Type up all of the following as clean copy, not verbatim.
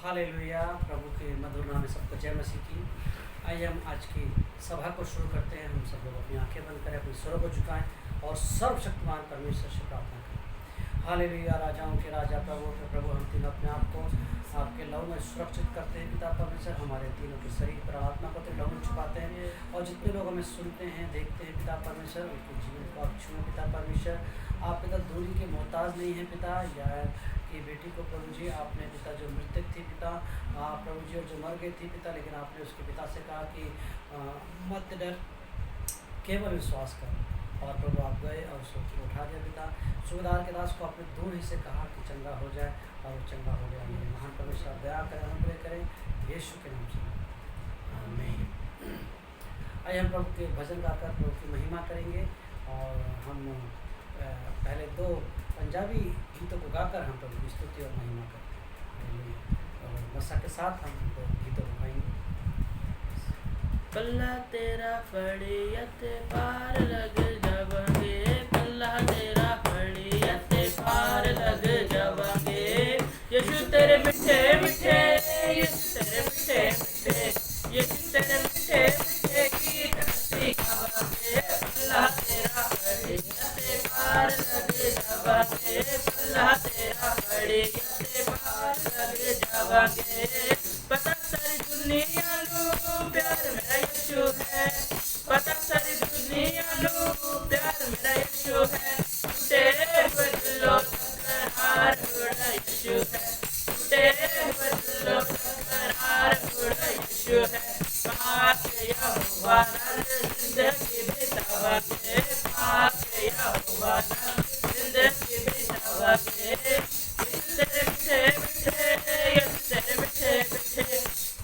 Hallelujah. प्रभु के मधुर नाम में सबको जय मसीह की। आइए हम आज की सभा को शुरू करते हैं। हम सब लोग अपनी आंखें बंद करें, अपने स्वरों को झुकाएं और सर्वशक्तिमान परमेश्वर से प्रार्थना करें। हालेलुया। राजाओं के राजा, प्रभु के प्रभु, हम तीनों अपने आप को आपके लहू में सुरक्षित करते हैं पिता परमेश्वर। हमारे तीनों के शरीर पर आत्मा को तेरे लहू में छुपाते हैं और जितने लोग हमें सुनते हैं, देखते हैं पिता परमेश्वर, उनके जीवन को आप छुएं पिता परमेश्वर। आप पिता दूरी के मोहताज नहीं हैं पिता। या कि बेटी को प्रभु जी आपने पिता जो मृतक थी पिता, प्रभु जी और जो मर गई थी पिता, लेकिन आपने उसके पिता से कहा कि मत डर, केवल विश्वास कर। और प्रभु आप गए और उसको उठा दिया पिता। सुबेदार के दास को आपने दूर ही से कहा कि चंगा हो जाए और वो चंगा हो गया। मेरे महान परमेश्वर दया करें, अनुग्रह करें यीशु के नाम से आमीन। आइए हम प्रभु के भजन गाकर प्रभु की महिमा करेंगे। और हम पहले दो पंजाबी गीतों को गाकर हम प्रभु की स्तुति और महिमा करते हैं। और मसा के साथ हम दो गीतों को गाएंगे। पल्ला तेरा फड़ियते पार लग जावांगे, पल्ला तेरा फड़ियते पार लग जावांगे। यीशु तेरे मिठे मिठे, यीशु तेरे मिठे मिठे, यीशु तेरे मिठे मिठे गीत हंसी गावांगे। पल्ला तेरा फड़ियते पार लग जावांगे, पल्ला तेरा फड़ियते पार लग जावांगे। पता सारी दुनिया नू प्यार मेरा यीशु है, पता सारी दुनिया नू प्यार मेरा यीशु है। टूटे बदलो तकरार उड़ा यीशु है, टूटे बदलो तकरार उड़ा यीशु है। पाक यहोवा नाल जिंदगी बितावांगे, पाक यहोवा नाल जिंदगी बितावांगे। यीशु तेरे मिठे मिठे, यीशु तेरे मिठे मिठे,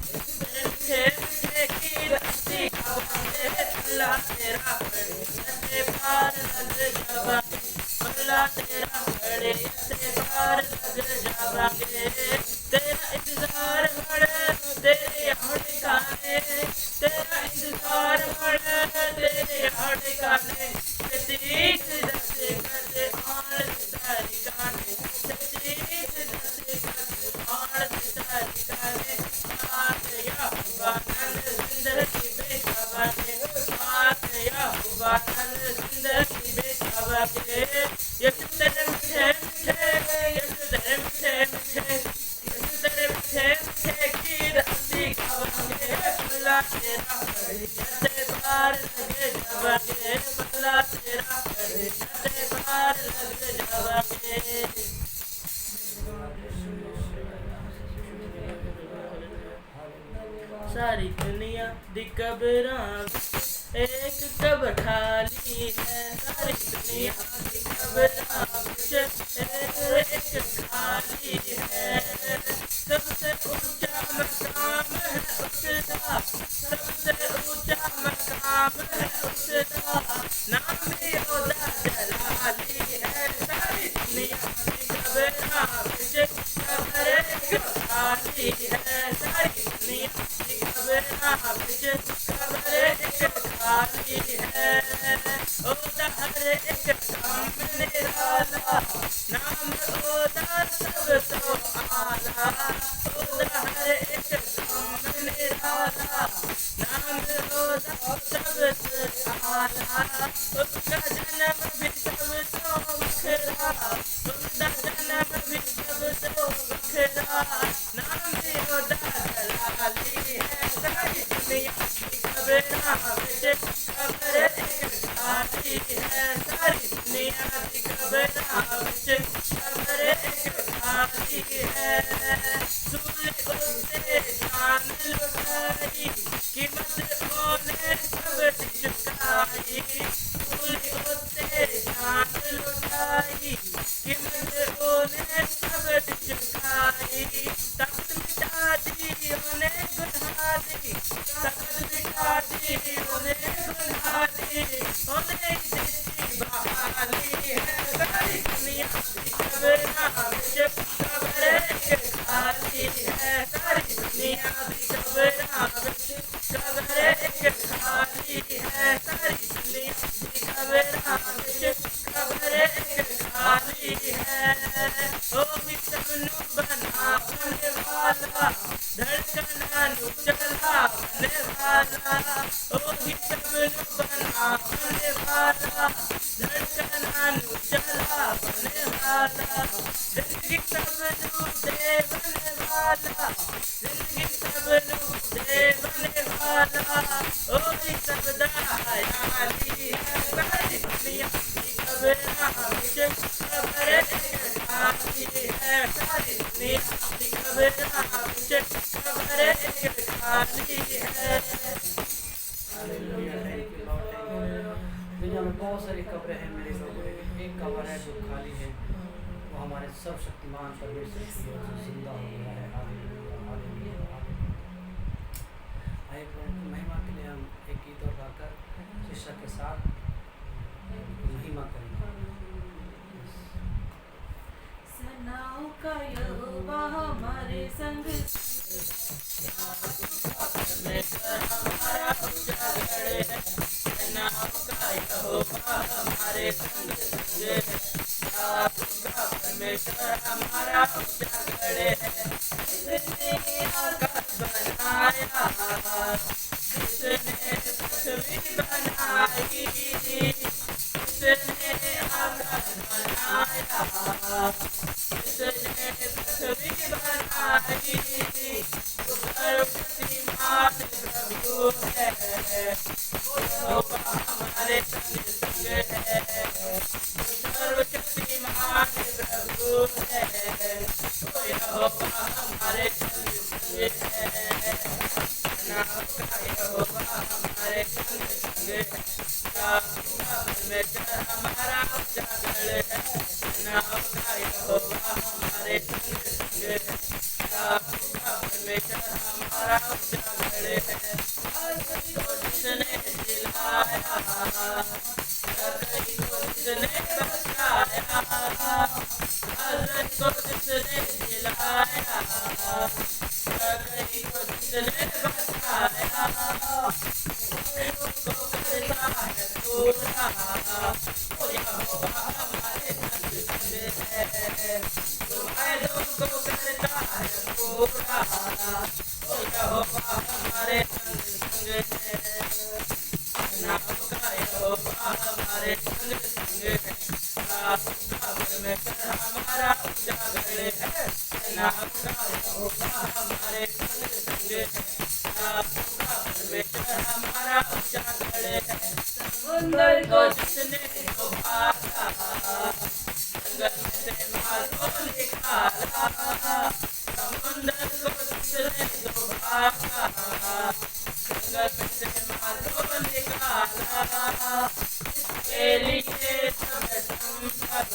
यीशु तेरे मिठे मिठे गीत हंसी गावांगे। पल्ला तेरा फड़ियते पार लग जावांगे, पल्ला तेरा फड़ियते पार लग जावांगे। तेरा इंतजार बड़े तेरे यहाँ ठिकाने, तेरा इंतजार बड़े तेरे यहाँ ठिकाने। तीस दस करते आन तारी गाने, तीस दस करते आन तारी गाने। पाक यहोवा नाल जिंदगी बितावांगे, पाक यहोवा नाल जिंदगी बितावांगे। यीशु तेरे मिठे मिठे, यीशु तेरे मिठे मिठे, यीशु तेरे मिठे मिठे गीत हंसी गावांगे। पल्ला तेरा फड़ियते पार लग जावांगे, पल्ला तेरा फड़ियते पार लग जावांगे। सारी दुनिया दी कब्रां एक कब्र खाली है, सारी दुनिया दी कब्रां एक खाली है। सबसे ऊंचा मकाम है उसका, सबसे ऊंचा मकाम है उसका, नाम योदा जलाली है। सारी दुनिया की कब्रां कब्र एक खाली है, सारी दुनिया की कब्रां कब्र एक खाली है। ओदा हर एक काम निराला, नाम ओदा सब तो आला। ओदा हर एक काम निराला, नाम ओदा सब तो आला। उसका जन्म भी सब तो बखरा, उसका जन्म भी सब तो बखरा, नाम ओदा जलाली है। सारी दुनिया की कब्रां कब्र एक खाली है, सारी दुनिया की कब्रां कब्र एक खाली है। सूली उत्ते जान लुटाई, कीमत ओने सब चुकाई। सूली उत्ते जान लुटाई, कीमत ओने सब चुकाई। तख्त मिटा दी ओने गुनाह दी, तख्त मिटा दी ओने गुनाह दी, ओने देती बहाली है। सारी दुनिया की कब्रां कब्र एक खाली है, सारी दुनिया की कब्रां कब्र एक खाली है। सारी दुनिया की कब्रां कब्र एक खाली है। ओ भी सबनू बना वाला, ओही सबनु बनावने वाला, धड़कनानु चलावने वाला, जिंदगी सबनु देवने वाला, जिंदगी सबनु देवने वाला, ओही सब दयाली है। सारी दुनिया की खबरां विच खबर एक खाली है, सारी दुनिया की खबरां विच खबर एक खाली है। Hallelujah, thank you lord, thank you. दुनिया में बहुत सारी कब्रें हैं मेरे लोगों, एक कब्र है जो खाली है, वो हमारे सर्वशक्तिमान परमेश्वर की ओर से जिंदा हो गया है। Hallelujah, hallelujah, hallelujah. आइए प्रभु की महिमा के लिए हम एक गीत और गाकर शिष्य के साथ महिमा करेंगे। सेनाओं का यहोवा हमारे संग, परमेश्वर हमारा उजागर है, सेनाओं का यहोवा हमारे संग संग है, का परमेश्वर हमारा उजागर है। जिसने आकाश बनाया, जिसने पृथ्वी बनाई, जिसने आकाश बनाया, जिसने पृथ्वी बनाई, वो सर्वशक्तिमान प्रभु है, वो यहोवा हमारे संग संग है, वो सर्वशक्तिमान प्रभु है, वो यहोवा हमारे संग संग है। सेनाओं का यहोवा हमारे संग संग है, परमेश्वर हमारा उजागर है, सेनाओं का यहोवा हमारे संग संग है, परमेश्वर हमारा उजागर है। आज़ादी को जिसने दिलाया, आज़ादी को जिसने बचाया, आज़ादी को जिसने दिलाया, आज़ादी को जिसने बचाया, उसको करता है पूरा, वो यहोवा हमारे संग संग है, जो वायदों को करता है पूरा, वो यहोवा हमारे संग संग है। सेनाओं का यहोवा हमारे संग संग है, परमेश्वर हमारा उजागर है, सेनाओं का यहोवा हमारे संग संग है, परमेश्वर हमारा उजागर है। समुद्र को जिसने डुबाया, जंगल में से माल को निकाला, समुद्र को जिसने डुबाया, जंगल में से माल को निकाला, इसके लिए सब संभव,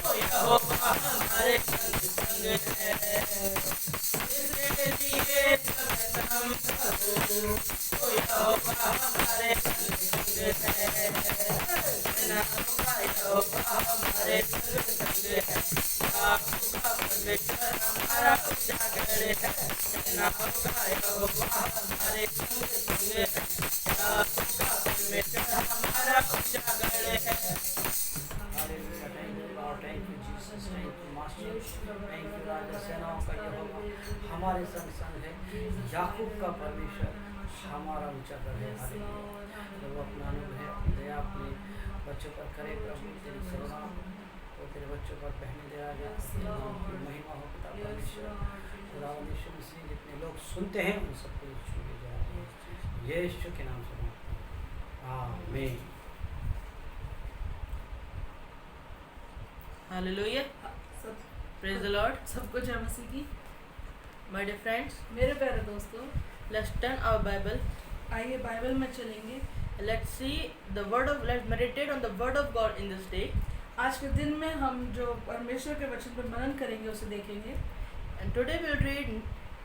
वो यहोवा हमारे संग संग है, इसके लिए सब संभव, वो यहोवा हमारे संग संग है। सेनाओं का यहोवा हमारे संग संग है, परमेश्वर हमारा उजागर है, सेनाओं का यहोवा हमारे संग संग है, परमेश्वर हमारा उजागर है। Hallelujah, thank you lord, thank you Jesus, thank you master, thank you राजा। सेनाओं का यहोवा हमारे संग संग है, याकूब का परमेश्वर हमारा उजागर है। हालेलुया। प्रभु अपना अनुग्रह, अपनी दया अपने बच्चों पर करे प्रभु, तेरी करुणा वो तेरे बच्चों पर पहने दे राजा। तेरे नाम की महिमा हो पिता परमेश्वर, खुदावंद यीशु मसीह, जितने लोग सुनते हैं उन सबको छू ले जाए, यीशु के नाम से मांगते हैं, आमीन। हालेलुया, सब प्रेज द लॉर्ड। सबको जय मसीह की। माय डियर फ्रेंड्स, मेरे प्यारे दोस्तों, लेट्स टर्न आवर बाइबल, आइए बाइबल में चलेंगे। let's meditate on the word of God in this day, आज के दिन में हम जो परमेश्वर के वचन पर मनन करेंगे उसे देखेंगे। and today we'll read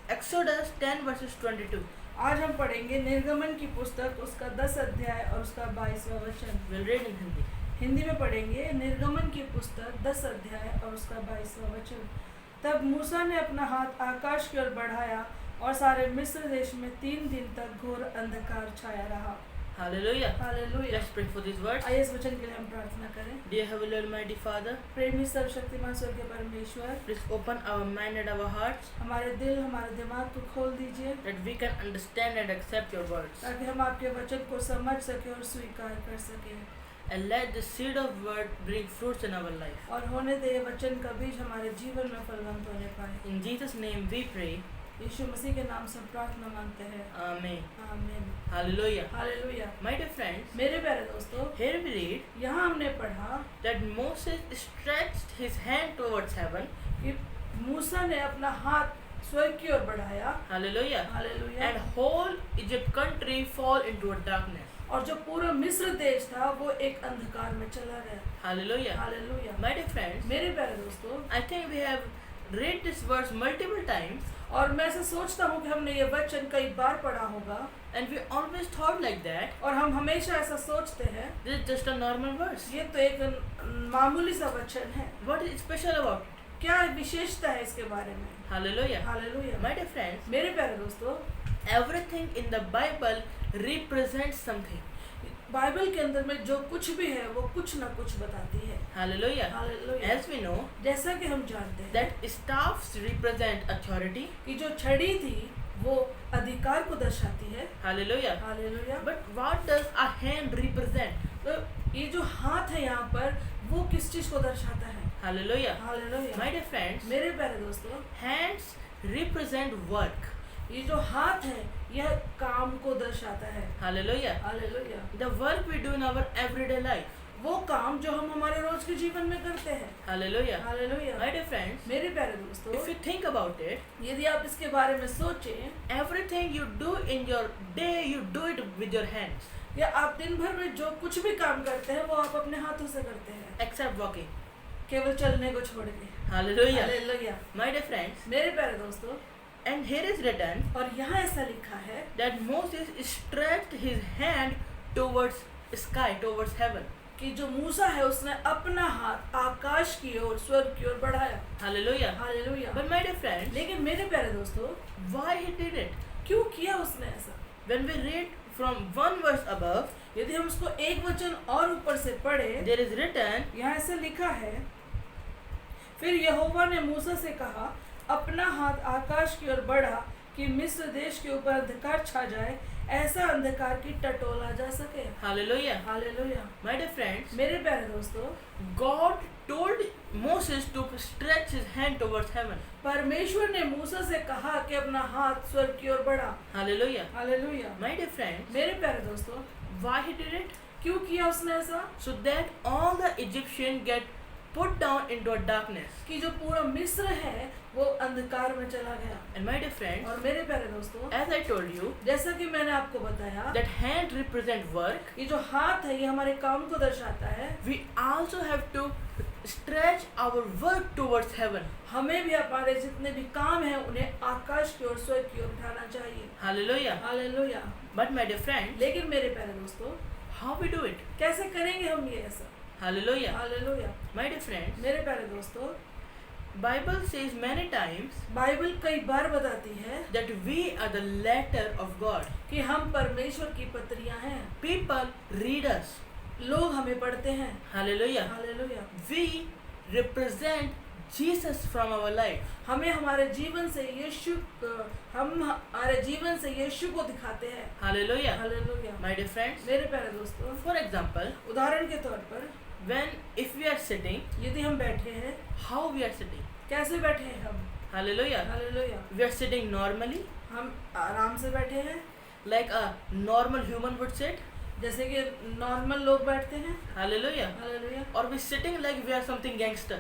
Exodus 10 verses 22. आज हम पढ़ेंगे निर्गमन की पुस्तक, उसका 10 अध्याय और उसका 22वां वचन। We'll read in Hindi. Hindi में पढ़ेंगे निर्गमन की पुस्तक 10 अध्याय और उसका 22वां वचन। तब मूसा ने अपना हाथ आकाश की ओर बढ़ाया और सारे मिस्र देश में 3 दिन तक घोर अंधकार छाया रहा। Hallelujah. Hallelujah. Let's pray for these words. आइए इस वचन के लिए हम प्रार्थना करें। Dear Heavenly Almighty Father, प्रेमी सर्वशक्तिमान स्वर्गीय परमेश्वर, please open our mind and our hearts हमारे दिल हमारे दिमाग को खोल दीजिए that we can understand and accept your words. ताकि हम आपके वचन को समझ सके और स्वीकार कर सके, And let the seed of word bring fruits in our life. और होने दे वचन का बीज हमारे जीवन में फलवंत होने पाए। In Jesus' name we pray. यीशु मसीह के नाम से प्रार्थना मांगते हैं, Amen. आमीन। Hallelujah. Hallelujah. My dear friends, मेरे प्यारे दोस्तों, here we read यहाँ हमने पढ़ा that Moses stretched his hand towards heaven. कि मूसा ने अपना हाथ स्वर्ग की ओर बढ़ाया, Hallelujah. Hallelujah, And whole Egypt country fall into a darkness. और जो पूरा मिस्र देश था वो एक अंधकार में चला गया। Hallelujah. Hallelujah. My dear friends, मेरे प्यारे दोस्तों, I think we have read this verse multiple times और मैं ऐसा सोचता हूँ कि हमने ये वचन कई बार पढ़ा होगा and we always thought like that. और हम हमेशा ऐसा सोचते हैं This is just a normal verse. ये तो एक मामूली सा वचन है, What is special about it? क्या विशेषता है इसके बारे में? Hallelujah. Hallelujah. My dear friends, मेरे प्यारे दोस्तों, everything in the Bible represents something. Bible के अंदर में जो कुछ भी है वो कुछ ना कुछ बताती है। Hallelujah. Hallelujah. As we know जैसा कि हम जानते हैं that staffs represent authority. कि जो छड़ी थी वो अधिकार को दर्शाती है। Hallelujah. Hallelujah. But what does a hand represent? तो ये जो हाथ है यहाँ पर वो किस चीज को दर्शाता है? Hallelujah. Hallelujah. My dear friends, मेरे प्यारे दोस्तों, hands represent work. ये जो हाथ है यह काम को दर्शाता है। Hallelujah. Hallelujah. The work we do in our everyday life. वो काम जो हम हमारे रोज के जीवन में करते हैं। Hallelujah. Hallelujah. My dear friends, मेरे प्यारे दोस्तों, if you think about it, यदि आप इसके बारे में सोचें everything you do in your day, you do it with your hands, या आप दिन भर में जो कुछ भी काम करते हैं वो आप अपने हाथों से करते हैं, except walking. केवल चलने को छोड़ के। Hallelujah. Hallelujah. My dear friends, मेरे प्यारे दोस्तों, and here is written और यहाँ ऐसा लिखा है that Moses stretched his hand towards sky, towards heaven. कि जो मूसा है उसने अपना हाथ आकाश की ओर, स्वर्ग की ओर बढ़ाया। Hallelujah. Hallelujah. But my dear friends, लेकिन मेरे प्यारे दोस्तों, why he did it? क्यों किया उसने ऐसा? When we read from one verse above, यदि हम उसको एक वचन और ऊपर से पढ़े, there is written, यहाँ ऐसा लिखा है, फिर यहोवा ने मूसा से कहा, अपना हाथ आकाश की ओर बढ़ा कि मिस्र देश के ऊपर अंधकार छा जाए, ऐसा अंधकार की टटोला जा सके। Hallelujah. Hallelujah. My dear friends, मेरे प्यारे दोस्तों, God told Moses to stretch his hand towards heaven. परमेश्वर ने मूसा से कहा कि अपना हाथ स्वर्ग की ओर बढ़ा। Hallelujah. Hallelujah. My dear friends, मेरे प्यारे दोस्तों, why he did it? क्यों किया उसने ऐसा? So that all the Egyptians get put down into a darkness. कि जो पूरा मिस्र है वो अंधकार में चला गया। And my dear friends, और मेरे प्यारे दोस्तों, as I told you, जैसा कि मैंने आपको बताया, that hand represent work. ये जो हाथ है ये हमारे काम को दर्शाता है। We also have to stretch our work towards heaven. हमें भी हमारे जितने भी काम हैं उन्हें आकाश की ओर, स्वर्ग की ओर उठाना चाहिए। Hallelujah. Hallelujah. But my dear friends, लेकिन मेरे प्यारे दोस्तों, how we do it? कैसे करेंगे हम ये ऐसा? Hallelujah. Hallelujah. My dear friends, मेरे प्यारे दोस्तों, Bible says many times Bible कई बार बताती है that we are the letter of God. कि हम परमेश्वर की पत्रियां हैं। People read us. लोग हमें पढ़ते हैं। Hallelujah. Hallelujah. We represent Jesus from our life. हमें हमारे जीवन से यीशु हम हमारे जीवन से यीशु को दिखाते हैं। Hallelujah. Hallelujah. My dear friends, मेरे प्यारे दोस्तों, for example, उदाहरण के तौर पर if we are sitting, यदि हम बैठे हैं, how we are sitting? कैसे बैठे हैं हम? Hallelujah. Hallelujah. We are sitting normally, हम आराम से बैठे हैं, like a normal human would sit. जैसे कि नॉर्मल लोग बैठते हैं। Hallelujah. Hallelujah. Or we sitting like we are something gangster.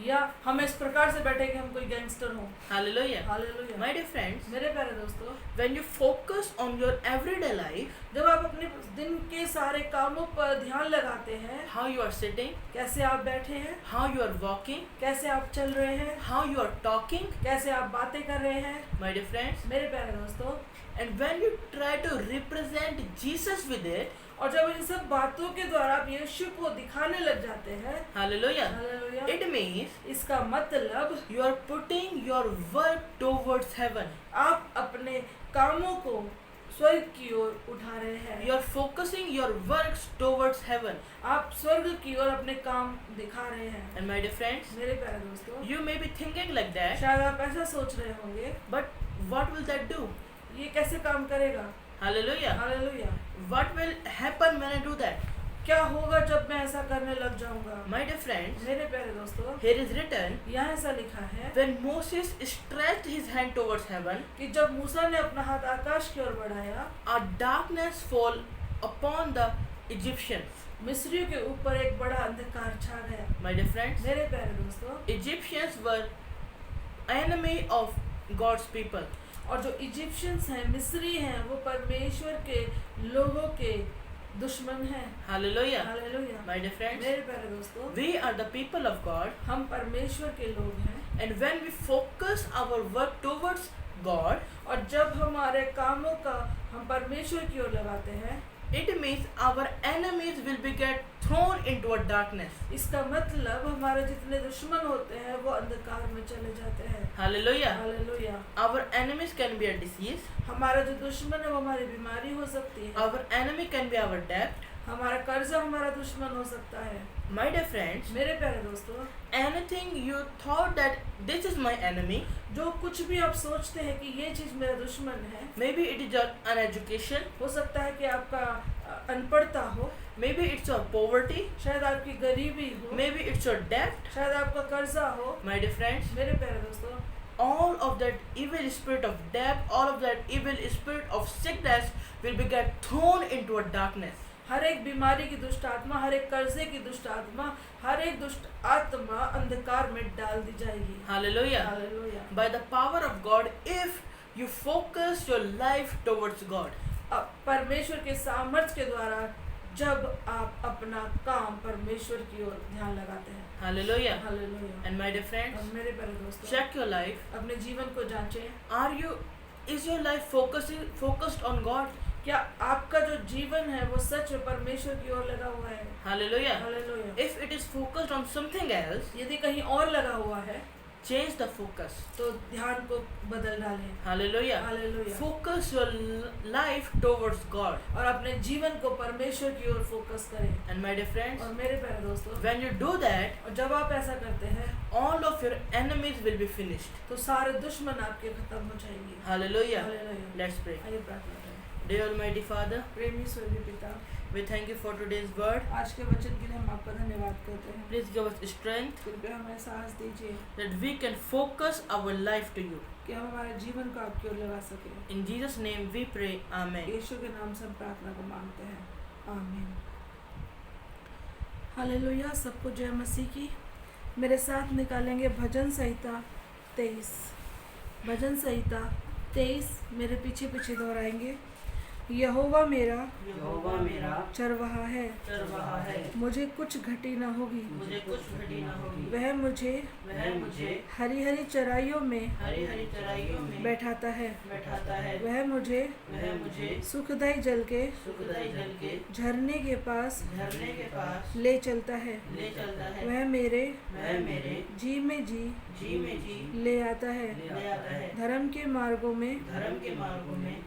या हम इस प्रकार से बैठे कि हम कोई गैंगस्टर हो। Hallelujah. Hallelujah. My dear friends, मेरे प्यारे दोस्तों, when you focus on your everyday life, जब आप अपने दिन के सारे कामों पर ध्यान लगाते हैं, how you are sitting, कैसे आप बैठे हैं, how you are walking, कैसे आप चल रहे हैं, how you are talking, कैसे आप बातें कर रहे हैं, my dear friends, मेरे प्यारे दोस्तों, and when you try to represent Jesus with it, और जब इन सब बातों के द्वारा आप यीशु को दिखाने लग जाते हैं, hallelujah, हालेलुया, it means इसका मतलब you are putting your work towards heaven. आप अपने कामों को स्वर्ग की ओर उठा रहे हैं। You are focusing your works towards heaven. आप स्वर्ग की ओर अपने काम दिखा रहे हैं। And my dear friends, मेरे प्यारे दोस्तों, you may be thinking like that, शायद आप ऐसा सोच रहे होंगे, but what will that do? ये कैसे काम करेगा? Hallelujah. Hallelujah. What will happen when I do that? क्या होगा जब मैं ऐसा करने लग जाऊंगा? My dear friends, मेरे प्यारे दोस्तों, here is written, यहाँ ऐसा लिखा है when Moses stretched his hand towards heaven, कि जब मूसा ने अपना हाथ आकाश की ओर बढ़ाया, a darkness fall upon the Egyptians. मिस्रियों के ऊपर एक बड़ा अंधकार छा गया। My dear friends, मेरे प्यारे दोस्तों, Egyptians were enemy of God's people. और जो इजिप्शियंस हैं, मिस्री हैं, वो परमेश्वर के लोगों के दुश्मन हैं। Hallelujah. Hallelujah. My dear friends, मेरे प्यारे दोस्तों, we are the people of God, हम परमेश्वर के लोग हैं, and when we focus our work towards God, और जब हमारे कामों का हम परमेश्वर की ओर लगाते हैं, it means our enemies will be get thrown into a darkness. इसका मतलब हमारे जितने दुश्मन होते हैं वो अंधकार में चले जाते हैं। Hallelujah. Hallelujah. Our enemies can be a disease. हमारा जो दुश्मन है वो हमारी बीमारी हो सकती है, Our enemy can be our debt. हमारा कर्जा हमारा दुश्मन हो सकता है। My dear friends, मेरे प्यारे दोस्तों, anything you thought that this is my enemy, जो कुछ भी आप सोचते हैं कि ये चीज मेरा दुश्मन है, maybe it is your uneducation, हो सकता है कि आपका अनपढ़ता हो, maybe it's your poverty, शायद आपकी गरीबी हो, maybe it's your debt. शायद आपका कर्जा हो। My dear friends, मेरे प्यारे दोस्तों, all of that evil spirit of debt, all of that evil spirit of sickness will be get thrown into a darkness. हर एक बीमारी की दुष्ट आत्मा, हर एक कर्जे की दुष्ट आत्मा, हर एक दुष्ट आत्मा अंधकार में डाल दी जाएगी। Hallelujah. Hallelujah. By the power of God, if you focus your life towards God, अब परमेश्वर के सामर्थ्य के द्वारा जब आप अपना काम परमेश्वर की ओर ध्यान लगाते हैं। hallelujah. Hallelujah. And my dear friends, और मेरे प्यारे दोस्तों, check your life. अपने जीवन को जांचें। Is your life focused on God? क्या आपका जो जीवन है वो सच में परमेश्वर की ओर लगा हुआ है? Hallelujah. Hallelujah. If it is focused on something else, यदि कहीं और लगा हुआ है change the focus. तो ध्यान को बदल डालें। Hallelujah. Hallelujah. Focus your life towards God. और अपने जीवन को परमेश्वर की ओर फोकस करें। And my dear friends, और मेरे प्यारे दोस्तों, when you do that, और जब आप ऐसा करते हैं all of your enemies will be finished. तो सारे दुश्मन आपके खत्म हो जाएंगे। Hallelujah. हालेलुया। Let's pray. आइए प्रार्थना करें। Dear Almighty Father, प्रेमी स्वर्गीय पिता, we thank you for today's word. आज के वचन के लिए हम आपका धन्यवाद करते हैं। Please give us strength कृपया हमें साहस दीजिए that we can focus our life to you. कि हम हमारे जीवन को आपकी ओर लगा सकें। In Jesus' name we pray. Amen. यीशु के नाम से हम प्रार्थना को मांगते हैं। आमीन। हालेलुया। सबको जय मसीह की। मेरे साथ निकालेंगे भजन संहिता 23। भजन संहिता 23 मेरे पीछे पीछे दोहराएंगे। यहोवा मेरा यहोवा मेरा चरवाहा है, चरवाहा है, मुझे कुछ घटी न होगी। मुझे कुछ घटी न होगी। वह मुझे हरी हरी चराइयों में हरी हरी चराइयों में बैठाता है। बैठाता है। वह मुझे सुखदायी जल के सुखदायी जल के झरने के पास झरने के पास ले चलता है। ले चलता है। वह मेरे जी में जी ले आता है। ले आता है। धर्म के मार्गों में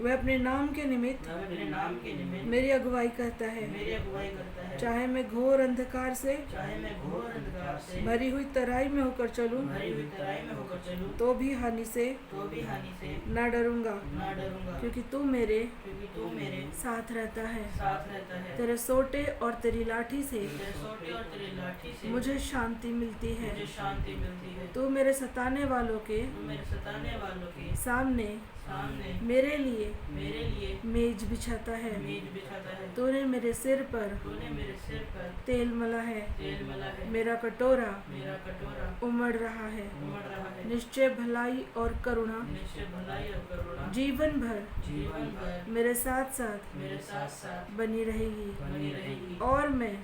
वह अपने नाम के निमित्त मेरी अगुवाई करता है। चाहे मैं घोर अंधकार से भरी हुई तराई में होकर चलूं तो भी हानि से न डरूंगा, क्योंकि तू मेरे साथ रहता है। तेरे सोटे और तेरी लाठी से मुझे शांति मिलती है। तू मेरे सताने वालों के सामने मेरे लिए मेज बिछाता है। तूने मेरे सिर पर तेल मला है। मेरा कटोरा उमड़ रहा है। निश्चय भलाई और करुणा जीवन भर मेरे साथ साथ बनी रहेगी। और मैं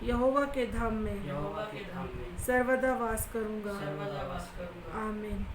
यहोवा के धाम में सर्वदा वास करूंगा। आमीन।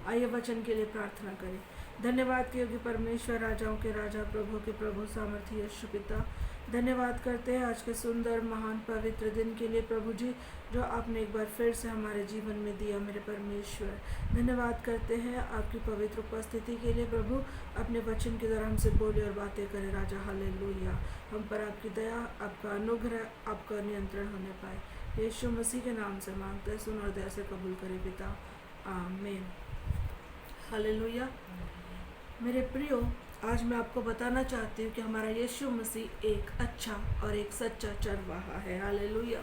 आइए वचन के लिए प्रार्थना करें। धन्यवाद के योग्य परमेश्वर, राजाओं के राजा, प्रभु के प्रभु, सामर्थी यीशु पिता, धन्यवाद करते हैं आज के सुंदर महान पवित्र दिन के लिए प्रभु जी, जो आपने एक बार फिर से हमारे जीवन में दिया मेरे परमेश्वर। धन्यवाद करते हैं आपकी पवित्र उपस्थिति के लिए प्रभु। अपने वचन के द्वारा हमसे बोले और बातें करें राजा। हालेलुया। हम पर आपकी दया, आपका अनुग्रह, आपका नियंत्रण होने पाए। यीशु मसीह के नाम से मांगते हैं, सुन और दया से कबूल करे पिता, आमीन। हालेलुया। मेरे प्रियो, आज मैं आपको बताना चाहती हूँ कि हमारा यीशु मसीह एक अच्छा और एक सच्चा चरवाहा है। हालेलुया।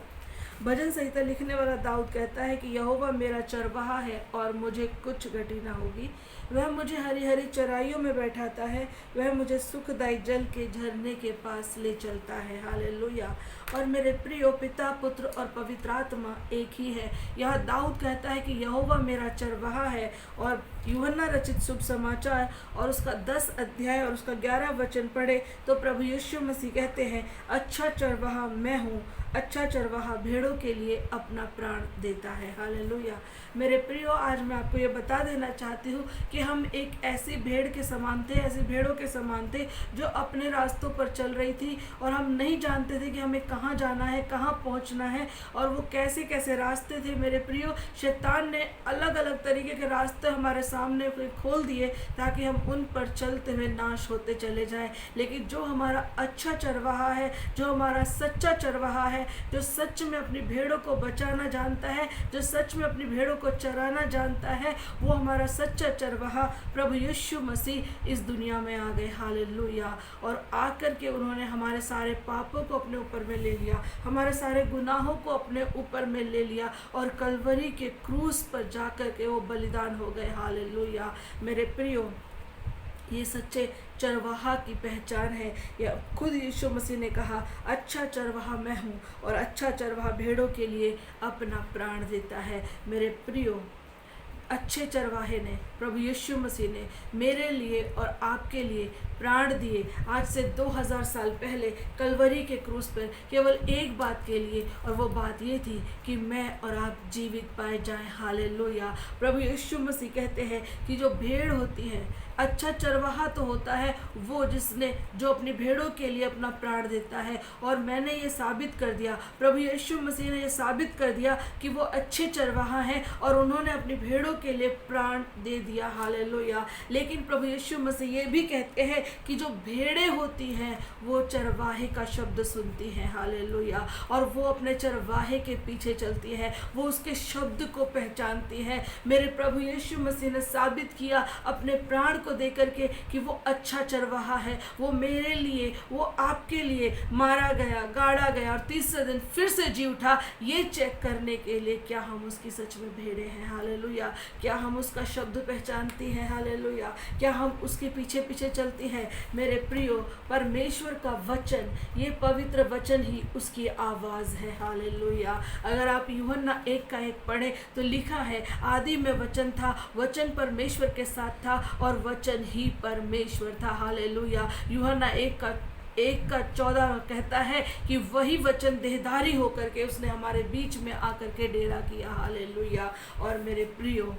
भजन संहिता लिखने वाला दाऊद कहता है कि यहोवा मेरा चरवाहा है और मुझे कुछ घटी ना होगी। वह मुझे हरी हरी चराइयों में बैठाता है, वह मुझे सुखदायी जल के झरने के पास ले चलता है। हालेलुया। और मेरे प्रियो, पिता, पुत्र और पवित्र आत्मा एक ही है। यह दाऊद कहता है कि यहोवा मेरा चरवाहा है। और यूहन्ना रचित शुभ समाचार और उसका 10 अध्याय और उसका 11 वचन पढ़े तो प्रभु यीशु मसीह कहते हैं, अच्छा चरवाहा मैं हूँ, अच्छा चरवाहा भेड़ों के लिए अपना प्राण देता है। हालेलुया। मेरे प्रियो, आज मैं आपको ये बता देना चाहती हूँ कि हम एक ऐसी भेड़ के समान थे, ऐसी भेड़ों के समान थे जो अपने रास्तों पर चल रही थी और हम नहीं जानते थे कि हमें कहाँ जाना है, कहाँ पहुँचना है और वो कैसे कैसे रास्ते थे। मेरे प्रियो, शैतान ने अलग अलग तरीके के रास्ते हमारे सामने खोल दिए ताकि हम उन पर चलते हुए नाश होते चले जाएं। लेकिन जो हमारा अच्छा चरवाहा है, जो हमारा सच्चा चरवाहा है, जो सच में अपनी भेड़ों को बचाना जानता है, जो सच में अपनी भेड़ों को चराना जानता है, वो हमारा सच्चा चरवाहा प्रभु यीशु मसीह इस दुनिया में आ गए। हालेलुया। और आकर के उन्होंने हमारे सारे पापों को अपने ऊपर में ले लिया, हमारे सारे गुनाहों को अपने ऊपर में ले लिया और कलवरी के क्रूस पर जाकर के वो बलिदान हो गए। हालेलुया। मेरे प्रियो, ये सच्चे चरवाहा की पहचान है। या खुद यीशु मसीह ने कहा, अच्छा चरवाहा मैं हूँ और अच्छा चरवाहा भेड़ों के लिए अपना प्राण देता है। मेरे प्रियो, अच्छे चरवाहे ने, प्रभु यीशु मसीह ने मेरे लिए और आपके लिए प्राण दिए आज से 2000 साल पहले कलवरी के क्रूस पर, केवल एक बात के लिए, और वो बात ये थी कि मैं और आप जीवित पाए जाएं। हालेलुया। प्रभु यीशु मसीह कहते हैं कि जो भेड़ होती है, अच्छा चरवाहा तो होता है वो जो अपनी भेड़ों के लिए अपना प्राण देता है। और मैंने ये साबित कर दिया, प्रभु यीशु मसीह ने ये साबित कर दिया कि वो अच्छे चरवाहा हैं और उन्होंने अपनी भेड़ों के लिए प्राण दे दिया। हालेलुया। लेकिन प्रभु यीशु मसीह ये भी कहते हैं कि जो भेड़ें होती हैं वो चरवाहे का शब्द सुनती हैं। हालेलुया। और वो अपने चरवाहे के पीछे चलती है, वो उसके शब्द को पहचानती है। मेरे प्रभु यीशु मसीह ने साबित किया अपने प्राण को देकर के कि वो अच्छा चरवाहा है। वो मेरे लिए, वो आपके लिए मारा गया, गाड़ा गया और तीसरे दिन फिर से जी उठा, ये चेक करने के लिए क्या हम उसकी सच में भेड़े हैं। हालेलुया। क्या हम उसका शब्द पहचानती हैं। हालेलुया। क्या हम उसके पीछे पीछे चलती हैं। मेरे प्रियो, परमेश्वर का वचन, ये पवित्र वचन ही उसकी आवाज़ है। हालेलुया। अगर आप यूहन्ना 1:1 पढ़े तो लिखा है, आदि में वचन था, वचन परमेश्वर के साथ था और वचन ही परमेश्वर था। हालेलुया। यूहन्ना 1:14 कहता है कि वही वचन देहधारी होकर के उसने हमारे बीच में आकर के डेरा किया। हालेलुया। और मेरे प्रियो,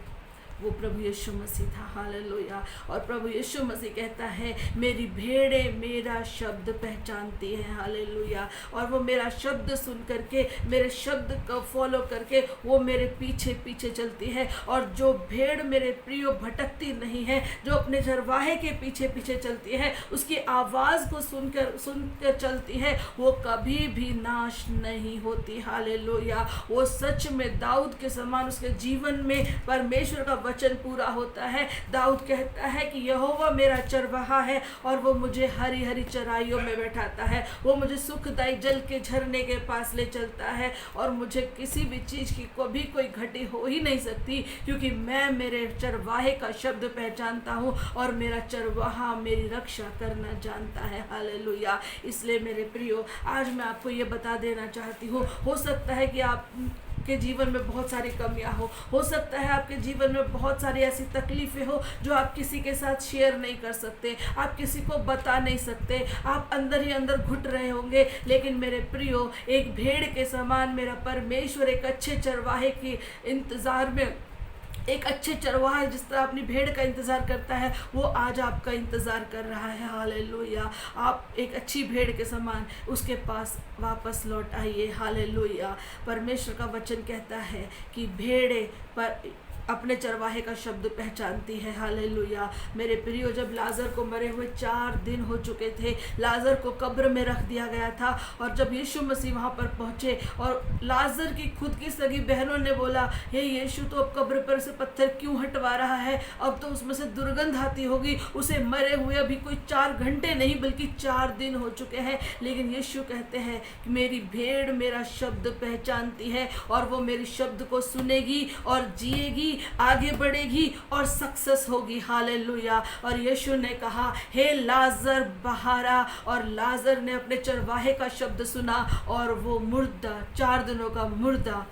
वो प्रभु यीशु मसीह था। हालेलुया। और प्रभु यीशु मसीह कहता है, मेरी भेड़ें मेरा शब्द पहचानती हैं। हालेलुया। और वो मेरा शब्द सुन करके, मेरे शब्द को फॉलो करके वो मेरे पीछे पीछे चलती है। और जो भेड़ मेरे प्रियो भटकती नहीं है, जो अपने चरवाहे के पीछे पीछे चलती है, उसकी आवाज़ को सुनकर चलती है, वो कभी भी नाश नहीं होती। हालेलुया। वो सच में दाऊद के समान उसके जीवन में परमेश्वर का वचन पूरा होता है। दाऊद कहता है कि यहोवा मेरा चरवाहा है और वो मुझे हरी हरी चराइयों में बैठाता है, वो मुझे सुखदायी जल के झरने के पास ले चलता है और मुझे किसी भी चीज़ की कभी कोई घटी हो ही नहीं सकती, क्योंकि मैं मेरे चरवाहे का शब्द पहचानता हूँ और मेरा चरवाहा मेरी रक्षा करना जानता है। हालेलुया। इसलिए मेरे प्रियो, आज मैं आपको ये बता देना चाहती हूँ, हो सकता है कि आप के जीवन में बहुत सारी कमियां हो सकता है आपके जीवन में बहुत सारी ऐसी तकलीफ़ें हो जो आप किसी के साथ शेयर नहीं कर सकते, आप किसी को बता नहीं सकते, आप अंदर ही अंदर घुट रहे होंगे। लेकिन मेरे प्रियो, एक भेड़ के समान मेरा परमेश्वर एक अच्छे चरवाहे के इंतज़ार में एक अच्छे चरवाहा जिस तरह अपनी भेड़ का इंतज़ार करता है, वो आज आपका इंतज़ार कर रहा है। हालेलुया। आप एक अच्छी भेड़ के समान उसके पास वापस लौट आइए। हालेलुया। परमेश्वर का वचन कहता है कि भेड़े पर अपने चरवाहे का शब्द पहचानती है। हालेलुया। मेरे प्रियो, जब लाजर को मरे हुए 4 दिन हो चुके थे, लाजर को कब्र में रख दिया गया था, और जब यीशु मसीह वहाँ पर पहुँचे और लाजर की खुद की सगी बहनों ने बोला, हे यीशु, तो अब कब्र पर से पत्थर क्यों हटवा रहा है? अब तो उसमें से दुर्गंध आती होगी। उसे मरे हुए अभी कोई 4 घंटे नहीं बल्कि 4 दिन हो चुके हैं। लेकिन यीशु कहते हैं कि मेरी भेड़ मेरा शब्द पहचानती है और वो मेरे शब्द को सुनेगी और जिएगी, आगे बढ़ेगी और सक्सेस होगी। हालेलुया। और यीशु ने कहा, हे लाजर बाहर आ, और लाजर ने अपने चरवाहे का शब्द सुना और वो मुर्दा, 4 दिनों का मुर्दा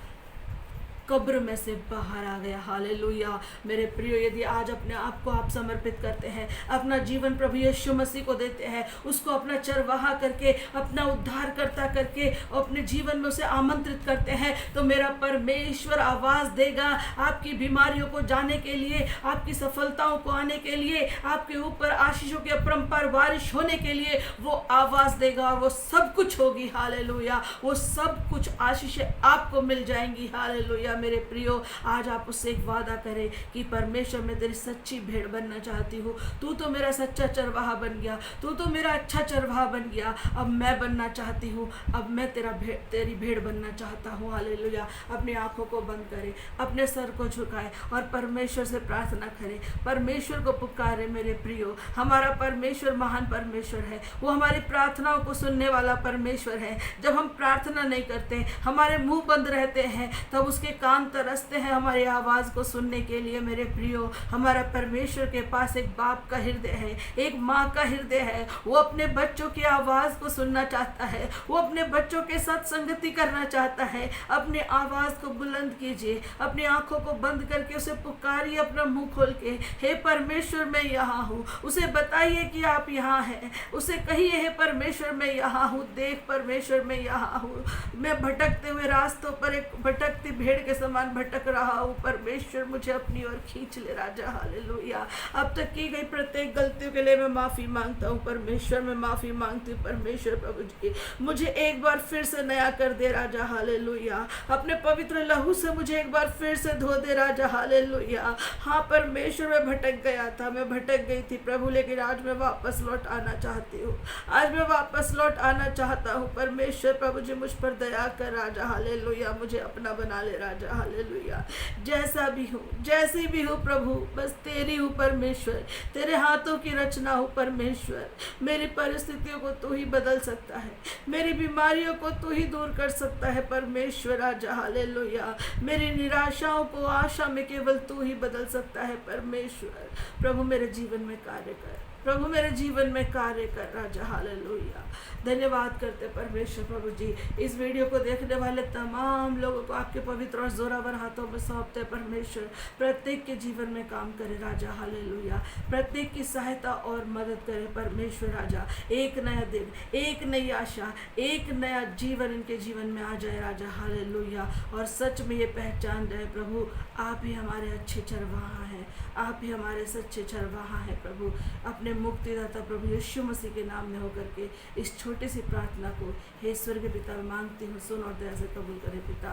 कब्र में से बाहर आ गया। हालेलुया। मेरे प्रियो, यदि आज अपने आप को आप समर्पित करते हैं, अपना जीवन प्रभु यीशु मसीह को देते हैं, उसको अपना चरवाहा करके, अपना उद्धारकर्ता करके अपने जीवन में उसे आमंत्रित करते हैं, तो मेरा परमेश्वर आवाज़ देगा आपकी बीमारियों को जाने के लिए, आपकी सफलताओं को आने के लिए, आपके ऊपर आशीषों की अपरंपार बारिश होने के लिए वो आवाज़ देगा और वो सब कुछ होगी। हालेलुया। वो सब कुछ आशीषें आपको मिल जाएंगी। हालेलुया। मेरे प्रियो, आज आप उससे एक वादा करें कि परमेश्वर, मैं तेरी सच्ची भेड़ बनना चाहती हूँ। तू तो मेरा सच्चा चरवाहा बन गया, तू तो मेरा अच्छा चरवाहा बन गया, अब मैं बनना चाहती हूँ, अब मैं तेरी भेड़ बनना चाहता हूँ। हालेलुया। अपनी आंखों को बंद करें, अपने सर को झुकाएं और परमेश्वर से प्रार्थना करें, परमेश्वर को पुकारें। मेरे प्रियो, हमारा परमेश्वर महान परमेश्वर है, वो हमारी प्रार्थनाओं को सुनने वाला परमेश्वर है। जब हम प्रार्थना नहीं करते, हमारे मुंह बंद रहते हैं, तब उसके कान तरसते हैं हमारी आवाज़ को सुनने के लिए। मेरे प्रियो, हमारा परमेश्वर के पास एक बाप का हृदय है, एक माँ का हृदय है। वो अपने बच्चों की आवाज़ को सुनना चाहता है, वो अपने बच्चों के साथ संगति करना चाहता है। अपने आवाज़ को बुलंद कीजिए, अपनी आंखों को बंद करके उसे पुकारिए, अपना मुंह खोल के, हे परमेश्वर मैं यहाँ हूँ। उसे बताइए कि आप यहाँ हैं, उसे कहिए, हे परमेश्वर मैं यहाँ हूँ, देख परमेश्वर मैं यहाँ हूँ। मैं भटकते हुए रास्तों पर एक भटकती भेड़ के समान भटक रहा हूँ। परमेश्वर मुझे अपनी ओर खींच ले राजा। हालेलुया। अब तक की गई प्रत्येक गलतियों के लिए मैं माफ़ी मांगता हूँ परमेश्वर, मैं माफ़ी मांगती हूँ परमेश्वर प्रभु जी। मुझे एक बार फिर से नया कर दे राजा। हालेलुया। अपने पवित्र लहू से मुझे एक बार फिर से धो दे राजा। हालेलुया। हाँ परमेश्वर, मैं भटक गया था, मैं भटक गई थी प्रभु, लेकिन आज मैं वापस लौट आना चाहती हूँ, आज मैं वापस लौट आना चाहता हूँ। परमेश्वर प्रभु जी, मुझ पर दया कर राजा। हालेलुया। मुझे अपना बना ले राजा। हालेलुया। जैसा भी हूँ, जैसी भी हूँ प्रभु, बस तेरी हूँ परमेश्वर, तेरे हाथों की रचना हूँ परमेश्वर। मेरी परिस्थितियों को तू ही बदल सकता है, मेरी बीमारियों को तू ही दूर कर सकता है परमेश्वर राजा। हालेलुया। मेरी निराशाओं को आशा में केवल तू ही बदल सकता है परमेश्वर। प्रभु मेरे जीवन में कार्य कर, प्रभु मेरे जीवन में कार्य कर राजा। हालेलुया। धन्यवाद करते परमेश्वर प्रभु जी। इस वीडियो को देखने वाले तमाम लोगों को आपके पवित्र और जोरावर हाथों में सौंपते परमेश्वर। प्रत्येक के जीवन में काम करे राजा। हालेलुया। प्रत्येक की सहायता और मदद करे परमेश्वर राजा। एक नया दिन, एक नई आशा, एक नया जीवन इनके जीवन में आ जाए राजा। हालेलुया। और सच में ये पहचान जाए प्रभु, आप ही हमारे अच्छे चरवाहा हैं, आप ही हमारे सच्चे चरवाहा हैं प्रभु। अपने मुक्तिदाता प्रभु यीशु मसीह के नाम में होकर के इस छोटी सी प्रार्थना को हे स्वर्गीय पिता मांगती हूँ, सुन और दया से कबूल करे पिता।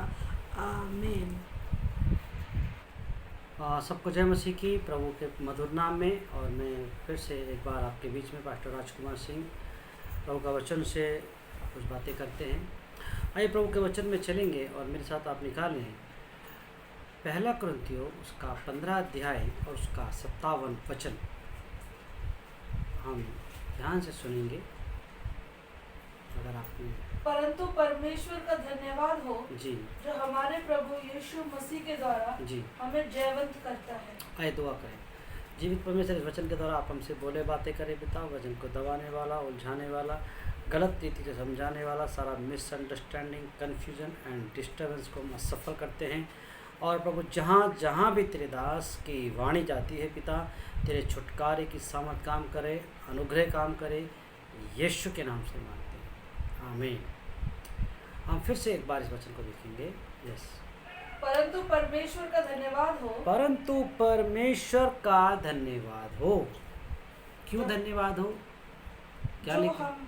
आमीन। सबको जय मसीह की प्रभु के मधुर नाम में। और मैं फिर से एक बार आपके बीच में पास्टर राजकुमार सिंह प्रभु का वचन से कुछ बातें करते हैं। आइए प्रभु के वचन में चलेंगे और मेरे साथ आप निकालें पहला कुरिन्थियों उसका 15 अध्याय और उसका 57 वचन। हम ध्यान से सुनेंगे। अगर आपने परंतु परमेश्वर का धन्यवाद हो जी, जो हमारे प्रभु यीशु मसीह के द्वारा जी, हमें जयवंत करता है। आइए दुआ करें। जीवित परमेश्वर, इस वचन के द्वारा आप हमसे बोले बातें करें पिता। वचन को दबाने वाला, उलझाने वाला, गलत रीति से समझाने वाला सारा मिसअंडरस्टैंडिंग, कन्फ्यूजन एंड डिस्टर्बेंस को हम सफल करते हैं। और प्रभु जहाँ जहाँ भी तेरे दास की वाणी जाती है पिता, तेरे छुटकारे की सामर्थ काम करे, अनुग्रह काम करे, यीशु के नाम से मांगते हैं। आमीन। हम फिर से एक बार इस वचन को देखेंगे। यस। परंतु परमेश्वर का धन्यवाद हो परंतु परमेश्वर का धन्यवाद हो। क्यों धन्यवाद हो? क्या जो लिखा? हम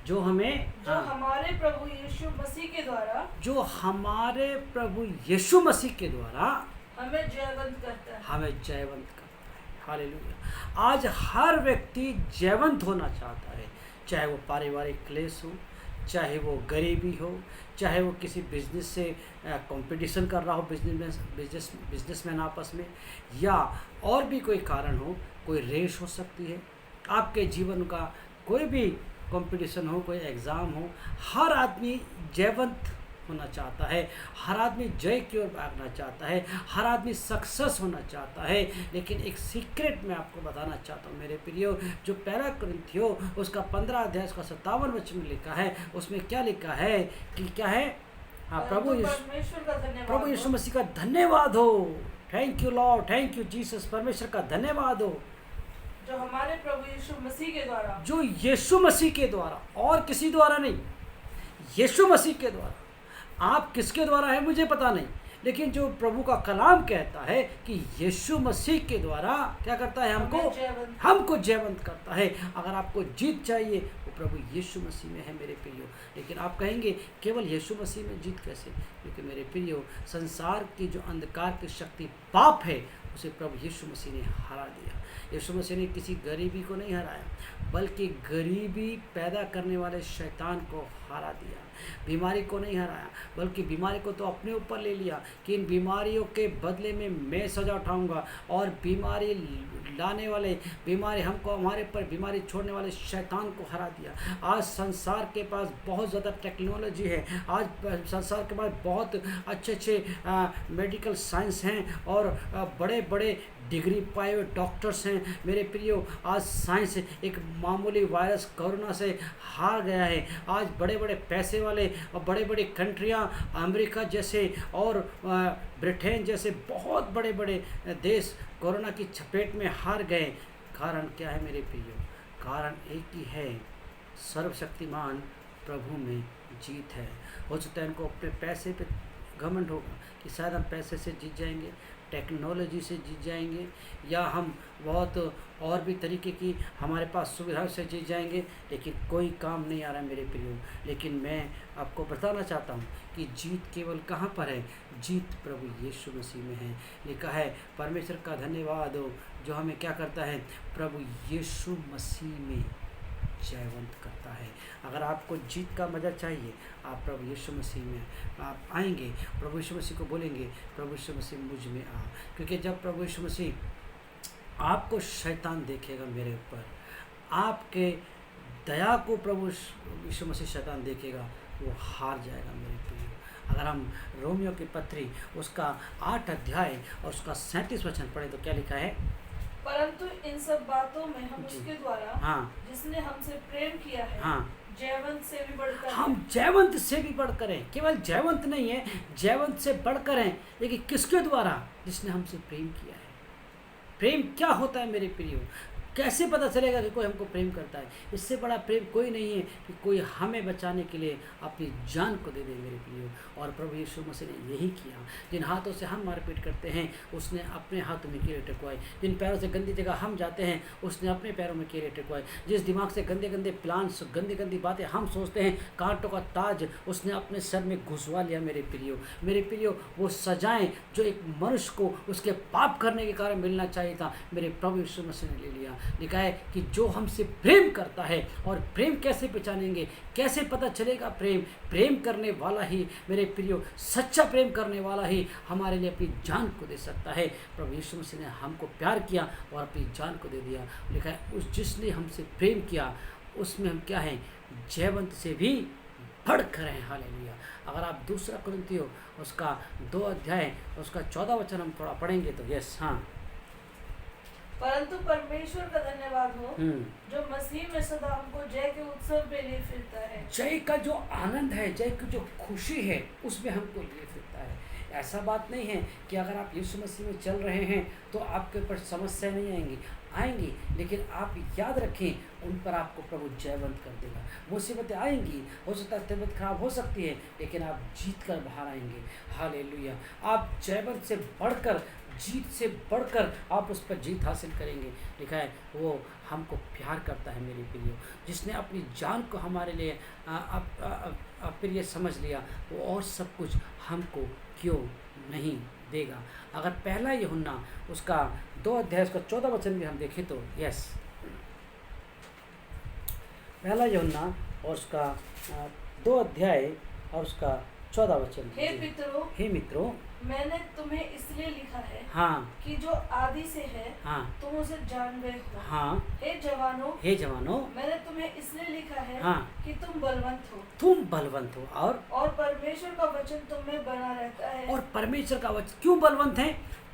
जो हमें जो हमारे प्रभु यीशु मसीह के द्वारा जो हमारे प्रभु यीशु मसीह के द्वारा हमें जयवंत करता है। हमें जयवंत करता है। हालेलुया। आज हर व्यक्ति जयवंत होना चाहता है, चाहे वो पारिवारिक क्लेश हो, चाहे वो गरीबी हो, चाहे वो किसी बिजनेस से कंपटीशन कर रहा हो, बिजनेसमैन आपस में, या और भी कोई कारण हो, कोई रेस हो सकती है, आपके जीवन का कोई भी कंपटीशन हो, कोई एग्ज़ाम हो। हर आदमी जयवंत होना चाहता है, हर आदमी जय की ओर भागना चाहता है, हर आदमी सक्सेस होना चाहता है। लेकिन एक सीक्रेट मैं आपको बताना चाहता हूँ मेरे प्रियो, जो पहला कुरिन्थियों उसका 15 अध्याय उसका 57 वचन में लिखा है, उसमें क्या लिखा है कि क्या है? हाँ, प्रभु यीशु मसीह का धन्यवाद हो। Thank you lord, thank you Jesus. परमेश्वर का धन्यवाद हो जो हमारे प्रभु यीशु मसीह के द्वारा जो यीशु मसीह के द्वारा, और किसी द्वारा नहीं, यीशु मसीह के द्वारा। आप किसके द्वारा है मुझे पता नहीं, लेकिन जो प्रभु का कलाम कहता है कि यीशु मसीह के द्वारा क्या करता है? हमको जयवंत करता है। अगर आपको जीत चाहिए वो प्रभु यीशु मसीह में है मेरे प्रियो। लेकिन आप कहेंगे केवल यीशु मसीह में जीत कैसे? क्योंकि मेरे प्रियो, संसार की जो अंधकार की शक्ति पाप है उसे प्रभु यीशु मसीह ने हरा दिया। यीशु मसीह ने किसी गरीबी को नहीं हराया, बल्कि गरीबी पैदा करने वाले शैतान को हरा दिया। बीमारी को नहीं हराया, बल्कि बीमारी को तो अपने ऊपर ले लिया कि इन बीमारियों के बदले में मैं सजा उठाऊंगा, और बीमारी लाने वाले, बीमारी हमको हमारे पर बीमारी छोड़ने वाले शैतान को हरा दिया। आज संसार के पास बहुत ज़्यादा टेक्नोलॉजी है, आज संसार के पास बहुत अच्छे मेडिकल साइंस हैं, और बड़े बड़े डिग्री पाए हुए डॉक्टर्स हैं मेरे प्रियो। आज साइंस एक मामूली वायरस कोरोना से हार गया है। आज बड़े बड़े पैसे वाले और बड़े बड़े कंट्रियां, अमेरिका जैसे और ब्रिटेन जैसे बहुत बड़े बड़े देश कोरोना की चपेट में हार गए। कारण क्या है मेरे प्रियो? कारण एक ही है, सर्वशक्तिमान प्रभु में जीत है। हो सकता है इनको अपने पैसे पे घमंड होगा कि शायद हम पैसे से जीत जाएंगे, टेक्नोलॉजी से जीत जाएंगे, या हम बहुत और भी तरीके की हमारे पास सुविधाओं से जीत जाएंगे, लेकिन कोई काम नहीं आ रहा मेरे प्रियो। लेकिन मैं आपको बताना चाहता हूँ कि जीत केवल कहाँ पर है? जीत प्रभु यीशु मसीह में है। लिखा है परमेश्वर का धन्यवाद हो जो हमें क्या करता है? प्रभु यीशु मसीह में जयवंत करता है। अगर आपको जीत का मज़ा चाहिए, आप प्रभु यीशु मसीह में आप आएंगे, प्रभु यीशु मसीह को बोलेंगे प्रभु यीशु मसीह मुझ में आ। क्योंकि जब प्रभु यीशु मसीह आपको शैतान देखेगा मेरे ऊपर, आपके दया को प्रभु यीशु मसीह शैतान देखेगा, वो हार जाएगा मेरे प्रियो। अगर हम रोमियो की पत्री उसका 8 अध्याय और उसका 37 वचन पढ़े तो क्या लिखा है? परंतु इन सब बातों में हम उसके द्वारा, हाँ, जिसने हमसे प्रेम किया है, हाँ, जयवंत से भी बढ़कर, हम जयवंत से भी बढ़कर हैं। केवल जयवंत नहीं है, जयवंत से बढ़कर हैं। लेकिन किसके द्वारा? जिसने हमसे प्रेम किया है। प्रेम क्या होता है मेरे प्रियो? कैसे पता चलेगा कि कोई हमको प्रेम करता है? इससे बड़ा प्रेम कोई नहीं है कि कोई हमें बचाने के लिए अपनी जान को दे दे मेरे प्रियो। और प्रभु यीशु मसीह ने यही किया। जिन हाथों से हम मारपीट करते हैं उसने अपने हाथों में कीड़े टकवाए, जिन पैरों से गंदी जगह हम जाते हैं उसने अपने पैरों में कीड़े टकवाए, जिस दिमाग से गंदे गंदे प्लान्स, गंदी गंदी बातें हम सोचते हैं, कांटों का ताज उसने अपने सर में घुसवा लिया मेरे प्रियो। मेरे प्रियो, वो सजाएं जो एक मनुष्य को उसके पाप करने के कारण मिलना चाहिए था, मेरे प्रभु यीशु मसीह ने ले लिया। लिखा है कि जो हमसे प्रेम करता है, और प्रेम कैसे पहचानेंगे, कैसे पता चलेगा? प्रेम करने वाला ही मेरे प्रियो, सच्चा प्रेम करने वाला ही हमारे लिए अपनी जान को दे सकता है। प्रभु यीशु मसीह ने हमको प्यार किया और अपनी जान को दे दिया। लिखा है उस जिसने हमसे प्रेम किया उसमें हम क्या हैं? जयवंत से भी बढ़कर हैं। हालेलुया। अगर आप 2 कुरिन्थियों उसका 2 अध्याय उसका 14 वचन हम थोड़ा पढ़ेंगे तो यस, हाँ, परंतु परमेश्वर का धन्यवाद हो जो मसीह में सदा हमको जय के उत्सव में लिए फिरता है। जय का जो आनंद है, जय की जो खुशी है, उसमें हमको लिए फिरता है। ऐसा बात नहीं है कि अगर आप यीशु मसीह में चल रहे हैं तो आपके ऊपर समस्या नहीं आएंगी, लेकिन आप याद रखें उन पर आपको प्रभु जयवंत कर देगा। मुसीबतें आएंगी, हो सकता है तबीयत खराब हो सकती है, लेकिन आप जीत कर बाहर आएंगे। हालेलुया। आप जयवंत से बढ़कर, जीत से बढ़कर आप उस पर जीत हासिल करेंगे। लिखा है वो हमको प्यार करता है मेरे प्रियो, जिसने अपनी जान को हमारे लिए प्रिय समझ लिया, वो और सब कुछ हमको क्यों नहीं देगा। अगर पहला यूहन्ना उसका 2 अध्याय उसका 14 वचन भी हम देखें तो यस, पहला यूहन्ना और उसका 2 अध्याय और उसका 14 वचन। हे मित्रों, मैंने तुम्हें इसलिए लिखा है हाँ कि जो आदि से है हाँ तुम उसे जान गए हो। हाँ हे जवानों, मैंने तुम्हें इसलिए लिखा है हाँ कि तुम बलवंत हो। तुम बलवंत हो और परमेश्वर का वचन तुम में बना रहता है। और परमेश्वर का वचन क्यों बलवंत है?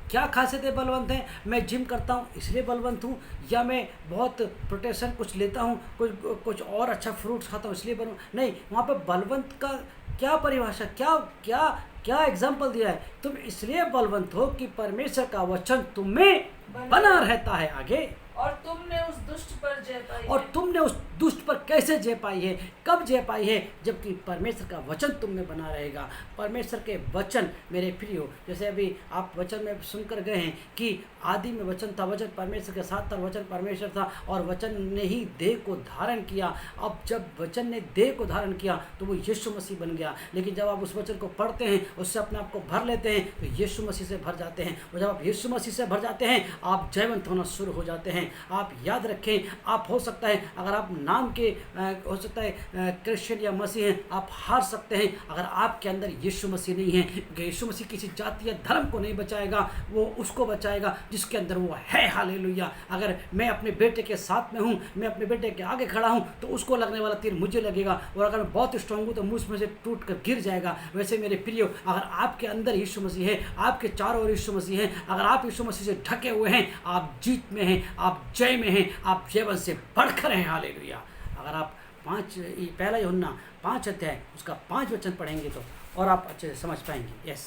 क्या खासियतें बलवंत हैं? मैं जिम करता हूँ इसलिए बलवंत हूँ, या मैं बहुत प्रोटेक्शन कुछ लेता हूँ, कुछ और अच्छा फ्रूट्स खाता हूँ इसलिए बलवंत नहीं। वहाँ पे बलवंत का क्या परिभाषा, क्या क्या क्या एग्जाम्पल दिया है? तुम इसलिए बलवंत हो कि परमेश्वर का वचन तुम में बना रहता है। आगे, और तुमने उस दुष्ट पर जय पाई है। और तुमने उस दुष्ट पर कैसे जय पाई है? कब जय पाई है? जबकि परमेश्वर का वचन तुम में बना रहेगा। परमेश्वर के वचन मेरे प्रियो, जैसे अभी आप वचन में सुनकर गए हैं कि आदि में वचन था, वचन परमेश्वर के साथ था, वचन परमेश्वर था और वचन ने ही देह को धारण किया। अब जब वचन ने देह को धारण किया तो वो यीशु मसीह बन गया। लेकिन जब आप उस वचन को पढ़ते हैं, उससे अपने आप को भर लेते हैं तो यीशु मसीह से भर जाते हैं। और जब आप यीशु मसीह से भर जाते हैं आप जयवंत होना शुरू हो जाते हैं। आप याद रखें, आप हो सकता है अगर आप नाम के हो सकता है क्रिश्चियन या मसीह हैं, आप हार सकते हैं अगर आपके अंदर यीशु मसीह नहीं है। क्योंकि यीशु मसीह किसी जाति या धर्म को नहीं बचाएगा, वो उसको बचाएगा जिसके अंदर वो है। हालेलुया। अगर मैं अपने बेटे के साथ में हूँ, मैं अपने बेटे के आगे खड़ा हूँ तो उसको लगने वाला तीर मुझे लगेगा, और अगर मैं बहुत स्ट्रांग हूँ तो मुझ में से टूट कर गिर जाएगा। वैसे मेरे प्रियो, अगर आपके अंदर यीशु मसीह है, आपके चारों ओर यीशु मसीह है, अगर आप यीशु मसीह से ढके हुए हैं, आप जीत में हैं, आप जय में हैं, आप जीवन से बढ़कर हैं। हालेलुया। अगर आप पहला यूहन्ना 5 अध्याय उसका 5 वचन पढ़ेंगे तो और आप अच्छे से समझ पाएंगे। यस।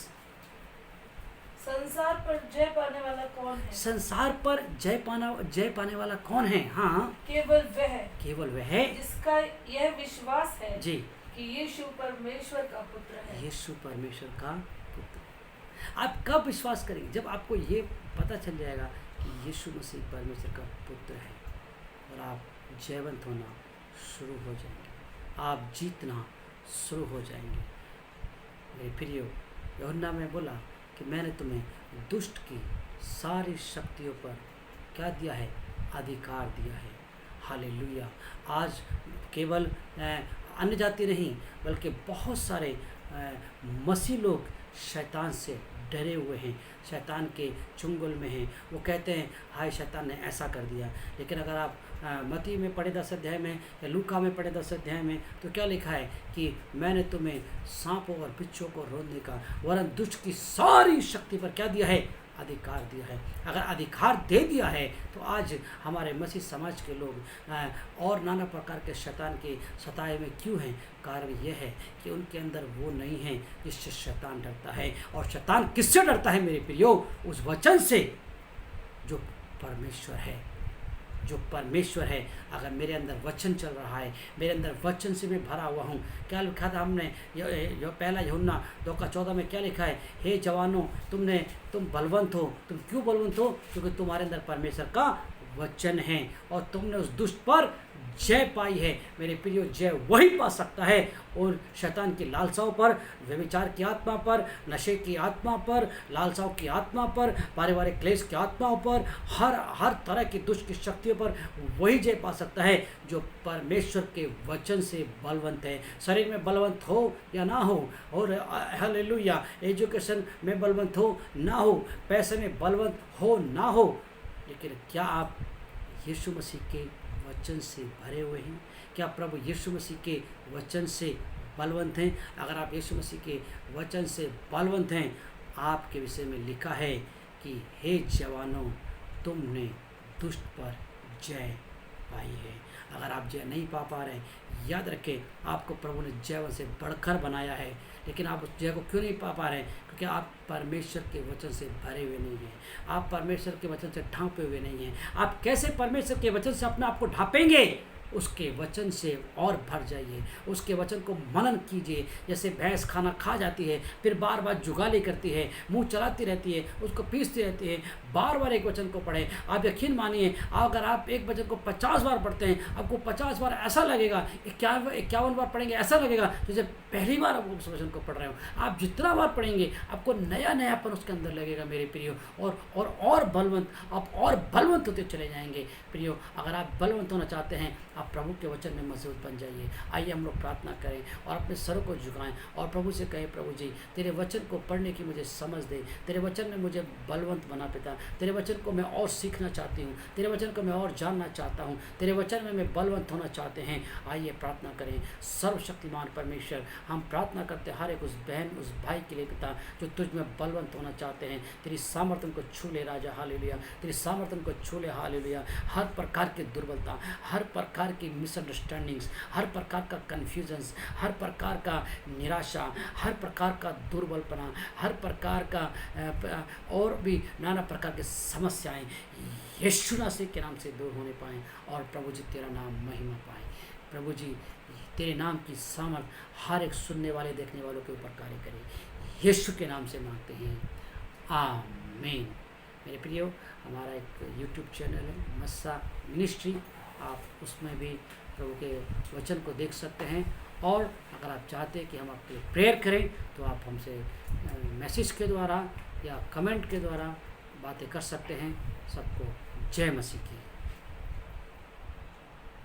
संसार पर जय पाने वाला कौन है? संसार पर जय पाने वाला कौन है? हाँ, केवल वह जिसका यह विश्वास है जी कि यीशु परमेश्वर का पुत्र है। यीशु परमेश्वर का पुत्र। आप कब विश्वास करेंगे? जब आपको ये पता चल जाएगा कि यीशु मसीह परमेश्वर का पुत्र है, और आप जयवंत होना शुरू हो जाएंगे, आप जीतना शुरू हो जाएंगे। मेरे प्रियो, यूहन्ना में बोला कि मैंने तुम्हें दुष्ट की सारी शक्तियों पर क्या दिया है? अधिकार दिया है। हालेलुया। आज केवल अन्य जाति नहीं बल्कि बहुत सारे मसीह लोग शैतान से डरे हुए हैं, शैतान के चुंगल में हैं। वो कहते हैं हाय शैतान ने ऐसा कर दिया। लेकिन अगर आप मत्ती में पढ़े 10 अध्याय में या लूका में पढ़े 10 अध्याय में तो क्या लिखा है कि मैंने तुम्हें सांपों और बिच्छुओं को रोकने का वरन दुष्ट की सारी शक्ति पर क्या दिया है? अधिकार दिया है। अगर अधिकार दे दिया है तो आज हमारे मसीह समाज के लोग और नाना प्रकार के शैतान के सताए में क्यों हैं? कारण यह है कि उनके अंदर वो नहीं है जिससे शैतान डरता है। और शैतान किससे डरता है मेरे प्रियो? उस वचन से जो परमेश्वर है, जो परमेश्वर है। अगर मेरे अंदर वचन चल रहा है, मेरे अंदर वचन से मैं भरा हुआ हूँ। क्या लिखा था हमने पहला यूहन्ना 2:14 में क्या लिखा है? हे जवानों, तुम बलवंत हो। तुम क्यों बलवंत हो? क्योंकि तुम्हारे अंदर परमेश्वर का वचन है और तुमने उस दुष्ट पर जय पाई है। मेरे प्रियो, जय वही पा सकता है और शैतान की लालसाओं पर, व्यभिचार की आत्मा पर, नशे की आत्मा पर, लालसाओं की आत्मा पर, पारिवारिक क्लेश की आत्माओं पर, हर तरह की दुष्ट की शक्तियों पर वही जय पा सकता है जो परमेश्वर के वचन से बलवंत है। शरीर में बलवंत हो या ना हो, और हालेलुया, एजुकेशन में बलवंत हो ना हो, पैसे में बलवंत हो ना हो, लेकिन क्या आप यीशु मसीह के वचन से भरे हुए हैं? क्या प्रभु यीशु मसीह के वचन से बलवंत हैं? अगर आप यीशु मसीह के वचन से बलवंत हैं, आपके विषय में लिखा है कि हे जवानों, तुमने दुष्ट पर जय पाई है। अगर आप जय नहीं पा रहे हैं, याद रखें आपको प्रभु ने जय से बढ़कर बनाया है, लेकिन आप उस जय को क्यों नहीं पा रहे हैं? क्योंकि आप परमेश्वर के वचन से भरे हुए नहीं हैं, आप परमेश्वर के वचन से ढांपे हुए नहीं हैं। आप कैसे परमेश्वर के वचन से अपने आप को ढांपेंगे? उसके वचन से और भर जाइए, उसके वचन को मनन कीजिए। जैसे भैंस खाना खा जाती है, फिर बार बार जुगाली करती है, मुंह चलाती रहती है, उसको पीसती रहती है, बार बार एक वचन को पढ़ें। आप यकीन मानिए, अगर आप एक वचन को 50 बार पढ़ते हैं, आपको 50 बार ऐसा लगेगा, 51 बार पढ़ेंगे ऐसा लगेगा जैसे पहली बार आप उस वचन को पढ़ रहे हो। आप जितना बार पढ़ेंगे आपको नया नयापन उसके अंदर लगेगा मेरे प्रियो, और बलवंत, आप और बलवंत होते चले जाएंगे प्रियो। अगर आप बलवंत होना चाहते हैं, आप प्रभु के वचन में मजबूत बन जाइए। आइए हम लोग प्रार्थना करें और अपने सरों को झुकाएं और प्रभु से कहें, प्रभु जी तेरे वचन को पढ़ने की मुझे समझ दे, तेरे वचन में मुझे बलवंत बना पिता, तेरे वचन को मैं और सीखना चाहती हूँ, तेरे वचन को मैं और जानना चाहता हूँ, तेरे वचन में मैं बलवंत होना चाहते हैं। आइए प्रार्थना करें। सर्वशक्तिमान परमेश्वर, हम प्रार्थना करते हर एक उस बहन उस भाई के लिए पिता जो तुझ में बलवंत होना चाहते हैं। तेरी सामर्थ्य को छू ले राजा, हालेलुया। तेरी सामर्थ्य को छू ले, हालेलुया। हर प्रकार की दुर्बलता, हर प्रकार की मिसअंडरस्टैंडिंग्स, हर प्रकार का कन्फ्यूजन्स, हर प्रकार का निराशा, हर प्रकार का दुर्बलपना, हर प्रकार का और भी नाना प्रकार की समस्याएं यीशु मसीह के नाम से दूर होने पाएँ और प्रभु जी तेरा नाम महिमा पाए। प्रभु जी तेरे नाम की सामर्थ हर एक सुनने वाले देखने वालों के ऊपर कार्य करे, यीशु के नाम से मांगते हैं, आमीन। मेरे प्रियो, हमारा एक यूट्यूब चैनल है मस्सा मिनिस्ट्री, आप उसमें भी प्रभु के वचन को देख सकते हैं। और अगर आप चाहते हैं कि हम आपके लिए प्रेयर करें तो आप हमसे मैसेज के द्वारा या कमेंट के द्वारा बातें कर सकते हैं। सबको जय मसीह की।